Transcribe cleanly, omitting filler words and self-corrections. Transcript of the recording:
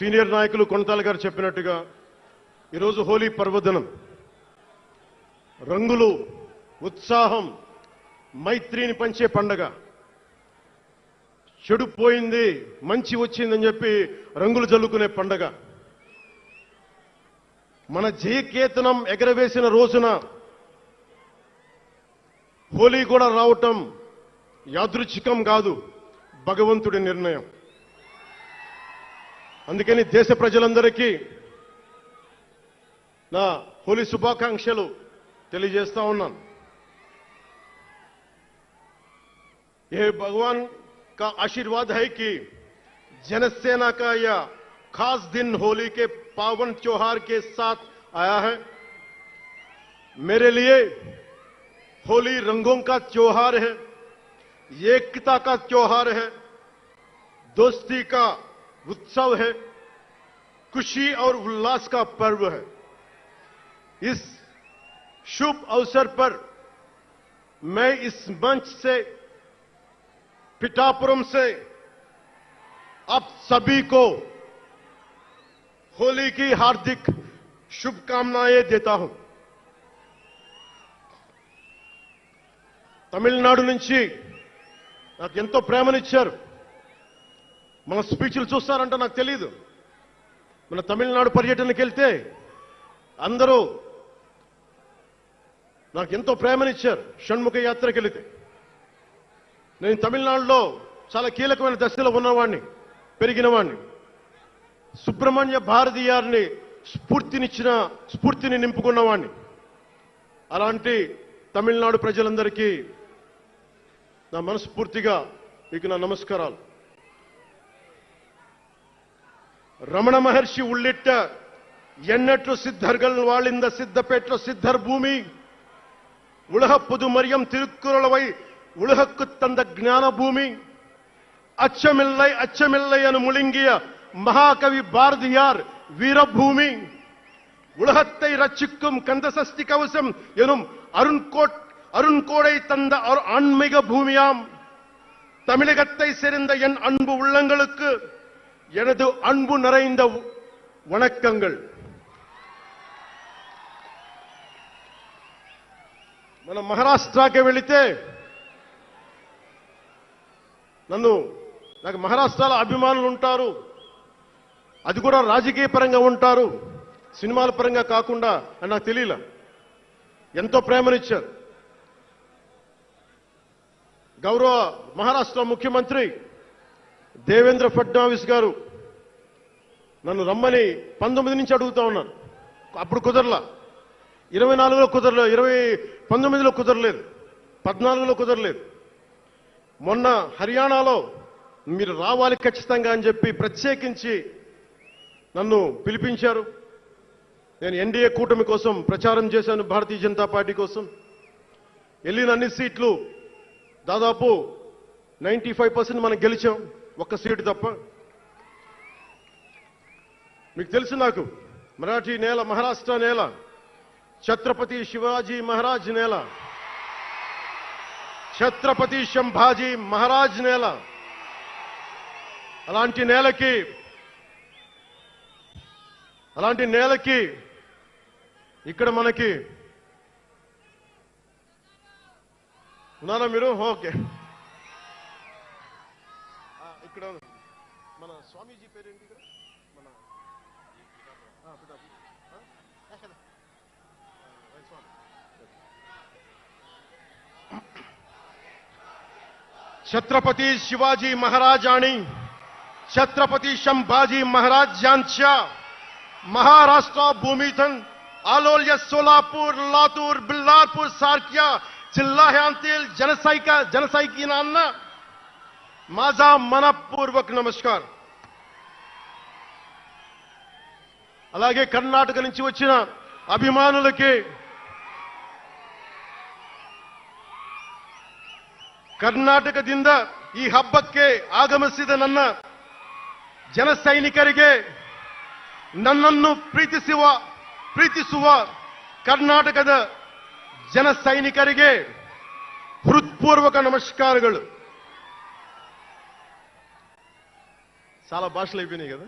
Senior నాయకులు కొనతాల గారు చెప్పినట్టుగా ఈరోజు హోలీ పర్వదినం. రంగులు, ఉత్సాహం, మైత్రిని పంచే పండగ. చెడు పోయింది, మంచి వచ్చిందని చెప్పి రంగులు జల్లుకునే పండగ. మన జయకేతనం ఎగరవేసిన రోజున హోలీ కూడా రావటం యాదృచ్ఛికం కాదు, భగవంతుడి నిర్ణయం. అందుకని దేశ ప్రజలందరికీ నా హోలీ శుభాకాంక్షలు తెలియజేస్తా ఉన్నాను. ये भगवान का आशीर्वाद है कि जनसेना का यह खास दिन होली के पावन त्योहार के साथ आया है. मेरे लिए होली रंगों का त्योहार है, एकता का त्योहार है, दोस्ती का उत्सव है, खुशी और उल्लास का पर्व है. इस शुभ अवसर पर मैं इस मंच से, पिठापुरम से आप सभी को होली की हार्दिक शुभकामनाएं देता हूं. తమిళనాడు నుంచి నాకు ఎంతో ప్రేమనిచ్చారు. మన స్పీచ్లు చూస్తారంట నాకు తెలియదు. మన తమిళనాడు పర్యటనకి వెళ్తే అందరూ నాకు ఎంతో ప్రేమనిచ్చారు. షణ్ముఖ యాత్రకి వెళితే నేను తమిళనాడులో చాలా కీలకమైన దశలో ఉన్నవాడిని, పెరిగినవాడిని. సుబ్రహ్మణ్య భారతీయారిని స్ఫూర్తిని నింపుకున్నవాడిని. అలాంటి తమిళనాడు ప్రజలందరికీ నా మనస్ఫూర్తిగా మీకు నా నమస్కారాలు. రమణ మహర్షి ఉళ్ళిట్ట ఎన్నట్లు సిద్ధర్గల్ వాళింద సిద్ధపేట్ల సిద్ధర్ భూమి ఉలహ పుదుమరియం తిరుక్కురళవై உலகுக்கு தந்த ஞான பூமி அச்சமில்லை அச்சமில்லை என முழுங்கிய மகாகவி பாரதியார் வீரபூமி உலகத்தை ரட்சிக்கும் கந்தசஷ்டி கவசம் எனும் அருண்கோடை தந்த ஆன்மீக பூமியாம் தமிழகத்தை சேர்ந்த என் அன்பு உள்ளங்களுக்கு எனது அன்பு நிறைந்த வணக்கங்கள். మన మహారాష్ట్రకి వెళితే నాకు మహారాష్ట్రలో అభిమానులు ఉంటారు. అది కూడా రాజకీయ పరంగా ఉంటారు, సినిమాల పరంగా కాకుండా అని నాకు తెలియలా. ఎంతో ప్రేమనిచ్చారు. గౌరవ మహారాష్ట్ర ముఖ్యమంత్రి దేవేంద్ర ఫడ్నవీస్ గారు నన్ను రమ్మని 19 నుంచి అడుగుతా ఉన్నారు. అప్పుడు కుదరలా, 24లో కుదరలేదు, 19లో కుదరలేదు, 14లో కుదరలేదు. మొన్న హర్యానాలో మీరు రావాలి ఖచ్చితంగా అని చెప్పి ప్రత్యేకించి నన్ను పిలిపించారు. నేను ఎన్డీఏ కూటమి కోసం ప్రచారం చేశాను, భారతీయ జనతా పార్టీ కోసం. వెళ్ళిన అన్ని సీట్లు దాదాపు 95% మనం గెలిచాం, ఒక్క సీటు తప్ప. మీకు తెలుసు, నాకు మరాఠీ నేల, మహారాష్ట్ర నేల, ఛత్రపతి శివాజీ మహారాజ్ నేల, ఛత్రపతి సంభాజీ మహారాజ్ నేల. అలాంటి నేలకి ఇక్కడ మనకి ఉన్నారా మీరు? ఓకే. ఇక్కడ మన స్వామీజీ పేరేంటి? మన छत्रपती शिवाजी महाराज आणि छत्रपती संभाजी महाराज यांच्या महाराष्ट्र भूमीतून आलोल्य सोलापूर, लातूर, बिल्लारपूर सारख्या जिल्ह्यांतील जनसैनिकांना माझा मनपूर्वक नमस्कार. అలాగే కర్ణాటక నుంచి వచ్చిన అభిమానులకి, ಕರ್ನಾಟಕದಿಂದ ಈ ಹಬ್ಬಕ್ಕೆ ಆಗಮಿಸಿದ ನನ್ನ ಜನಸೈನಿಕರಿಗೆ, ನನ್ನನ್ನು ಪ್ರೀತಿಸುವ ಕರ್ನಾಟಕದ ಜನಸೈನಿಕರಿಗೆ హృత్పూర్వక నమస్కారాలు. చాలా భాషలు అయిపోయినాయి కదా.